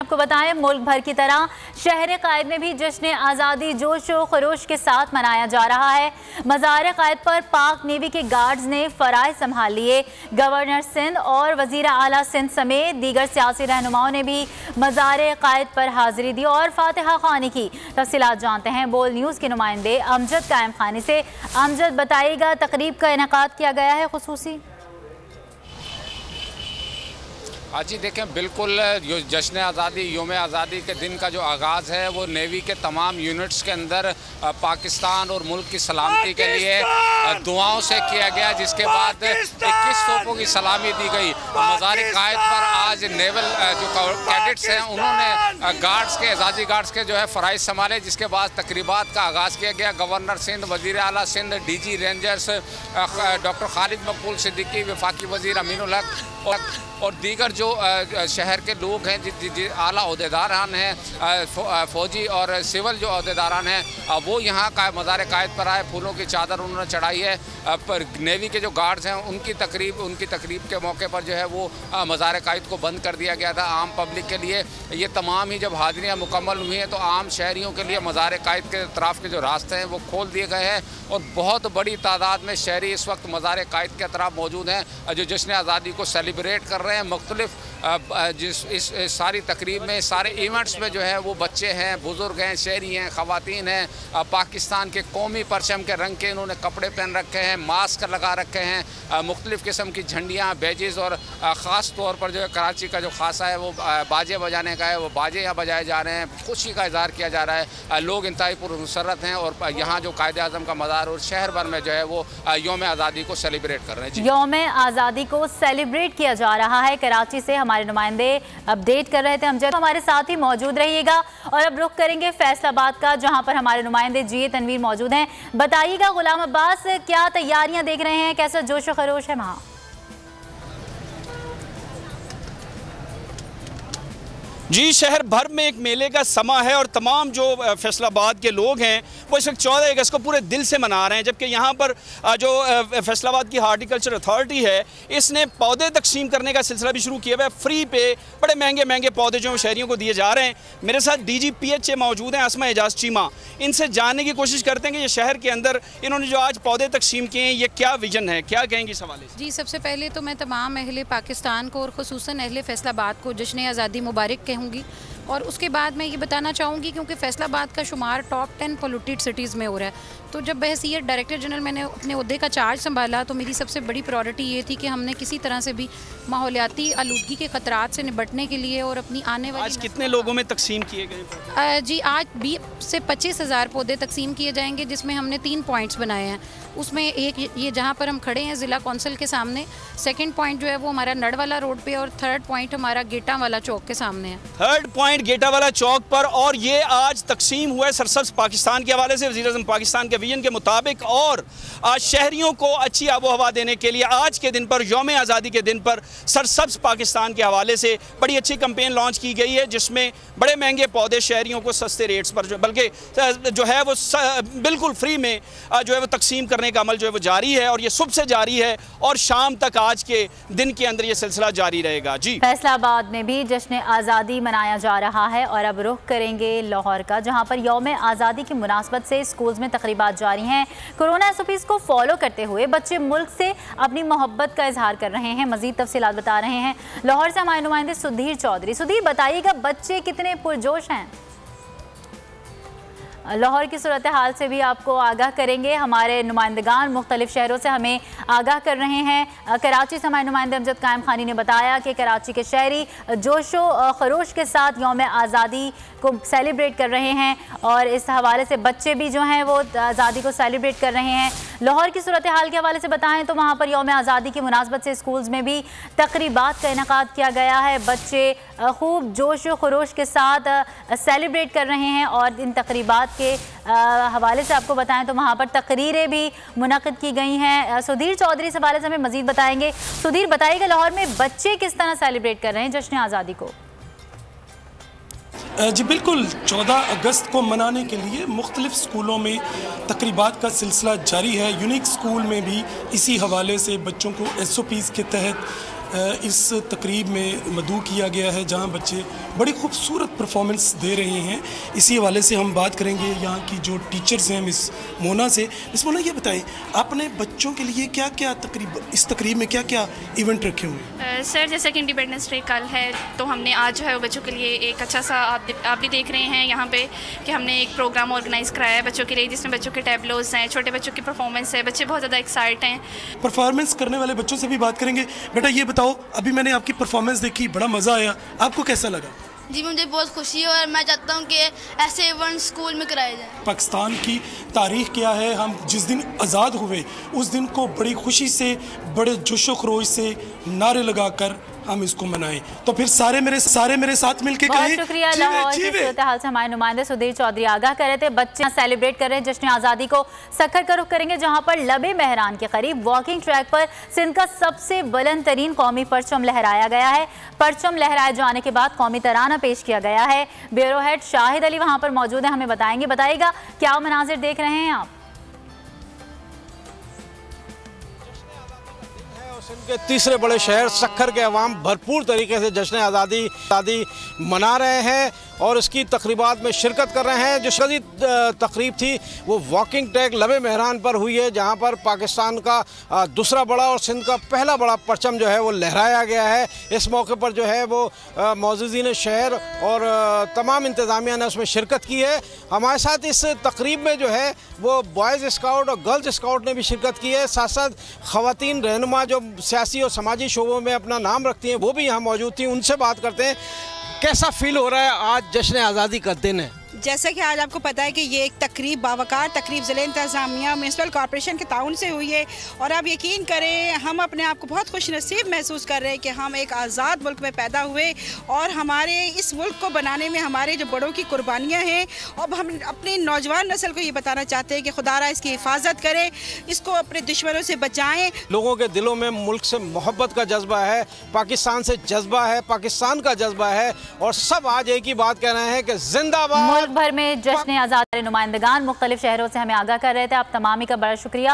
आपको बताएं, मुल्क भर की तरह शहर कायद में भी जश्न आज़ादी जोश व खरोश के साथ मनाया जा रहा है। मज़ार कायद पर पाक नेवी के गार्ड्स ने फ़राइज़ संभाल लिए। गवर्नर सिंध और वज़ीर आला सिंध समेत दीगर सियासी रहनुमाओं ने भी मज़ार कायद पर हाज़िरी दी और फातिहा ख़्वानी की। तफ़सीलात जानते हैं बोल न्यूज़ के नुमाइंदे अमजद कायम खानी से। अमजद, बताइएगा तकरीब का इनेकाद किया गया है खुसूसी? हाँ जी, देखें, बिल्कुल जश्न आज़ादी योम आज़ादी के दिन का जो आगाज़ है वो नेवी के तमाम यूनिट्स के अंदर पाकिस्तान और मुल्क की सलामती के लिए दुआओं से किया गया, जिसके बाद 21 तोपों की सलामी दी गई। मज़ार कायद पर आज नेवल जो कैडेट्स हैं उन्होंने गार्ड्स के एजाजी गार्ड्स के जो है फ़राइज़ संभाले, जिसके बाद तकरीबात का आगाज़ किया गया। गवर्नर सिंध, वज़ीर आला Sindh, DG rangers doctor Khalid Maqbool Siddiqui, वफाकी वज़ीर अमीनुल हक और दीगर जो शहर के लोग हैं, आला अहदेदारान हैं, फ़ौजी और सिविल जो अहदेदारान हैं, वो यहाँ का मज़ार कायद पर आए। फूलों की चादर उन्होंने चढ़ाई है। पर नेवी के जो गार्ड्स हैं उनकी तकरीब के मौके पर जो है वो मज़ार कायद को बंद कर दिया गया था आम पब्लिक के लिए। ये तमाम ही जब हाज़िरियाँ मुकम्मल हुई हैं तो आम शहरियों के लिए मज़ार कायद के अतराफ़ के जो रास्ते हैं वो खोल दिए गए हैं और बहुत बड़ी तादाद में शहरी इस वक्त मज़ार कायद के अतराफ़ मौजूद हैं जो जश्न आज़ादी को सेलिब्रेट कर रहे हैं। मुख्तलिफ इस सारी तकरीब में, सारे इवेंट्स में जो है वो बच्चे हैं, बुज़ुर्ग हैं, शहरी हैं, ख़वातीन हैं, पाकिस्तान के कौमी परचम के रंग के इन्होंने कपड़े पहन रखे हैं, मास्क लगा रखे हैं, मुख्तलिफ़ किस्म की झंडियाँ, बैजेज़ और ख़ास तौर पर जो है कराची का जो खासा है वो बाजे बजाने का है, वो बाजे यहाँ बजाए जा रहे हैं। खुशी का इज़हार किया जा रहा है। लोग इंतहाई पुरमसरत हैं और यहाँ जो कायदे आज़म का मज़ार और शहर भर में जो है वो योम आज़ादी को सेलिब्रेट कर रहे हैं। योम आज़ादी को सेलिब्रेट किया जा रहा है। कराची से हमारे नुमाइंदे अपडेट कर रहे थे। अमजद, हमारे साथ ही मौजूद रहिएगा और अब रुख करेंगे फैसलाबाद का, जहां पर हमारे नुमाइंदे GA तनवीर मौजूद हैं। बताइएगा गुलाम अब्बास, क्या तैयारियां देख रहे हैं, कैसा जोश व खरोश है वहां? जी, शहर भर में एक मेले का समा है और तमाम जो फैसलाबाद के लोग हैं वो इस वक्त 14 अगस्त को पूरे दिल से मना रहे हैं। जबकि यहाँ पर जो फैसलाबाद की हार्टिकल्चर अथॉरिटी है इसने पौधे तकसीम करने का सिलसिला भी शुरू किया हुआ है। फ्री पे बड़े महंगे महंगे पौधे जो शहरियों को दिए जा रहे हैं। मेरे साथ DG PHA मौजूद हैं, असमा एजाज चीमा। इनसे जानने की कोशिश करते हैं कि ये शहर के अंदर इन्होंने जो आज पौधे तकसीम किए हैं ये क्या विजन है, क्या कहेंगे इस हवाले से? जी, सबसे पहले तो मैं तमाम अहले पाकिस्तान को और ख़ुसूसन अहले फैसलाबाद को जश्न आज़ादी मुबारक कहूँगी। और उसके बाद मैं ये बताना चाहूँगी, क्योंकि फैसलाबाद का शुमार टॉप 10 पोल्यूटेड सिटीज़ में हो रहा है, तो जब बहसीयत डायरेक्टर जनरल मैंने अपने ओहदे का चार्ज संभाला तो मेरी सबसे बड़ी प्रायोरिटी ये थी कि हमने किसी तरह से भी माहौलियाती आलूदगी के ख़तरात से निपटने के लिए और अपनी आने वाली। आज कितने लोगों में तकसीम किए गए? जी, आज 20 से 25,000 पौधे तकसीम किए जाएंगे, जिसमें हमने 3 पॉइंट्स बनाए हैं। उसमें एक ये जहाँ पर हम खड़े हैं ज़िला कौंसिल के सामने, सेकंड पॉइंट जो है वो हमारा नड़वाला रोड पे और थर्ड पॉइंट हमारा गेटा वाला चौक के सामने है। थर्ड पॉइंट गेटा वाला चौक पर, और ये आज तकसीम हुआ है सरसब्ज़ पाकिस्तान के हवाले से, वज़ीर-ए-आज़म पाकिस्तान के विजन के मुताबिक। और आज शहरियों को अच्छी आबो हवा देने के लिए आज के दिन पर, योम आज़ादी के दिन पर, सरसब्ज़ पाकिस्तान के हवाले से बड़ी अच्छी कैंपेन लॉन्च की गई है, जिसमें बड़े महंगे पौधे शहरियों को सस्ते रेट्स पर बल्कि जो है वो बिल्कुल फ्री में जो है वो तकसीम करने का अमल जो है वो जारी है और ये सुबह से जारी है और शाम तक आज के दिन के अंदर ये सिलसिला जारी रहेगा। जी, फैसलाबाद में भी जश्न आज़ादी मनाया जा रहा है और अब रुख करेंगे लाहौर का, जहां पर यौम आज़ादी की मुनासबत से स्कूल्स में तकरीबात जारी हैं। कोरोना SOPs को फॉलो करते हुए बच्चे मुल्क से अपनी मोहब्बत का इजहार कर रहे हैं। मजीद तफसीलात बता रहे हैं लाहौर से हमारे नुमाइंदे सुधीर चौधरी। सुधीर, बताइएगा बच्चे कितने पुरजोश हैं? लाहौर की सूरत हाल से भी आपको आगाह करेंगे। हमारे नुमाइंदगान मुख्तलिफ शहरों से हमें आगाह कर रहे हैं। कराची से हमारे नुमाइंदे अमजद कायम खानी ने बताया कि कराची के शहरी जोशो खरोश के साथ यौम आज़ादी को सेलिब्रेट कर रहे हैं और इस हवाले से बच्चे भी जो हैं वो आज़ादी को सेलिब्रेट कर रहे हैं। लाहौर की सूरत हाल के हवाले से बताएं तो वहाँ पर यौम आज़ादी की मुनासबत से स्कूल्स में भी तकरीबात का इनेकाद किया गया है। बच्चे खूब जोश व खरोश के साथ सेलिब्रेट कर रहे हैं और इन तकरीबात के हवाले से आपको बताएं तो वहाँ पर तकरीरें भी मुनक़िद की गई हैं। सुधीर चौधरी इस हवाले से हमें मज़ीद बताएंगे। सुधीर, बताइएगा लाहौर में बच्चे किस तरह सेलिब्रेट कर रहे हैं जश्न आज़ादी को? जी बिल्कुल, 14 अगस्त को मनाने के लिए मुख्तलिफ स्कूलों में तकरीबात का सिलसिला जारी है। यूनिक स्कूल में भी इसी हवाले से बच्चों को SOPs के तहत इस तकरीब में मदऊ किया गया है, जहां बच्चे बड़ी खूबसूरत परफॉर्मेंस दे रहे हैं। इसी हवाले से हम बात करेंगे यहाँ की जो टीचर्स हैं मिस मोना से। मिस मोना, ये बताएं आपने बच्चों के लिए क्या क्या इस तकरीब में क्या क्या इवेंट रखे हुए हैं? सर, जैसा कि इंडिपेंडेंस डे कल है, तो हमने आज जो है बच्चों के लिए एक अच्छा सा आप भी देख रहे हैं यहाँ पे कि हमने एक प्रोग्राम ऑर्गेनाइज़ कराया है बच्चों के लिए, जिसमें बच्चों के टैबलोज हैं, छोटे बच्चों की परफॉर्मेंस है। बच्चे बहुत ज़्यादा एक्साइट हैं। परफॉर्मेंस करने वाले बच्चों से भी बात करेंगे। बेटा ये बताओ, अभी मैंने आपकी परफॉर्मेंस देखी, बड़ा मज़ा आया, आपको कैसा लगा? जी, मुझे बहुत खुशी है और मैं चाहता हूँ कि ऐसे इवेंट स्कूल में कराए जाएं। पाकिस्तान की तारीख क्या है, हम जिस दिन आज़ाद हुए उस दिन को बड़ी खुशी से, बड़े जोशो खरोश से नारे लगाकर हम इसको मनाएं। तो फिर सारे मेरे साथ मिलके कहें। बहुत शुक्रिया। लाहौर की सूरत हाल से हमारे नुमाइंदे सुधीर चौधरी आगाह कर रहे थे। बच्चे सेलिब्रेट कर रहे हैं जश्न आज़ादी को। सक्खर का रुख करेंगे जहां पर लबे मेहरान के करीब वॉकिंग ट्रैक पर सिंध का सबसे बुलंद तरीन कौमी परचम लहराया गया है। परचम लहराए जाने के बाद कौमी तराना पेश किया गया है। ब्यूरो हेड शाहिद अली वहां पर मौजूद है, हमें बताइएगा क्या मनाजिर देख रहे हैं आप? सिंध के तीसरे बड़े शहर सक्खर के अवाम भरपूर तरीके से जश्न आज़ादी मना रहे हैं और इसकी तकरीबात में शिरकत कर रहे हैं। जो शदी तकरीब थी वो वॉकिंग ट्रैक लबे मेहरान पर हुई है, जहां पर पाकिस्तान का दूसरा बड़ा और सिंध का पहला बड़ा परचम जो है वो लहराया गया है। इस मौके पर जो है वो मौजूदीन शहर और तमाम इंतज़ामिया ने उसमें शिरकत की है। हमारे साथ इस तकरीब में जो है वो बॉयज़ स्काउट और गर्ल्स स्काउट ने भी शिरकत की है। साथ साथ ख़वातीन रहनुमा जो सियासी और समाजी शोबों में अपना नाम रखती हैं वो भी यहाँ मौजूद थी। उनसे बात करते हैं, कैसा फील हो रहा है आज जश्न आज़ादी का दिन है? जैसा कि आज आपको पता है कि ये एक तकरीब बावकार तकरीब ज़िले इंतज़ामिया म्यूनसिपल कॉर्पोरेशन के ताउन से हुई है और आप यकीन करें हम अपने आप को बहुत खुश नसीब महसूस कर रहे हैं कि हम एक आज़ाद मुल्क में पैदा हुए और हमारे इस मुल्क को बनाने में हमारे जो बड़ों की कुर्बानियाँ हैं। अब हम अपनी नौजवान नस्ल को ये बताना चाहते हैं कि खुदारा इसकी हिफाजत करें, इसको अपने दुश्मनों से बचाएँ। लोगों के दिलों में मुल्क से मोहब्बत का जज्बा है, पाकिस्तान से जज्बा है, पाकिस्तान का जज्बा है और सब आज एक ही बात कह रहे हैं कि जिंदाबाद। मुल्क भर में जश्न आज़ादी नुमाइंदगान मुख्तलिफ शहरों से हमें आगाह कर रहे थे। आप तमामी का बड़ा शुक्रिया।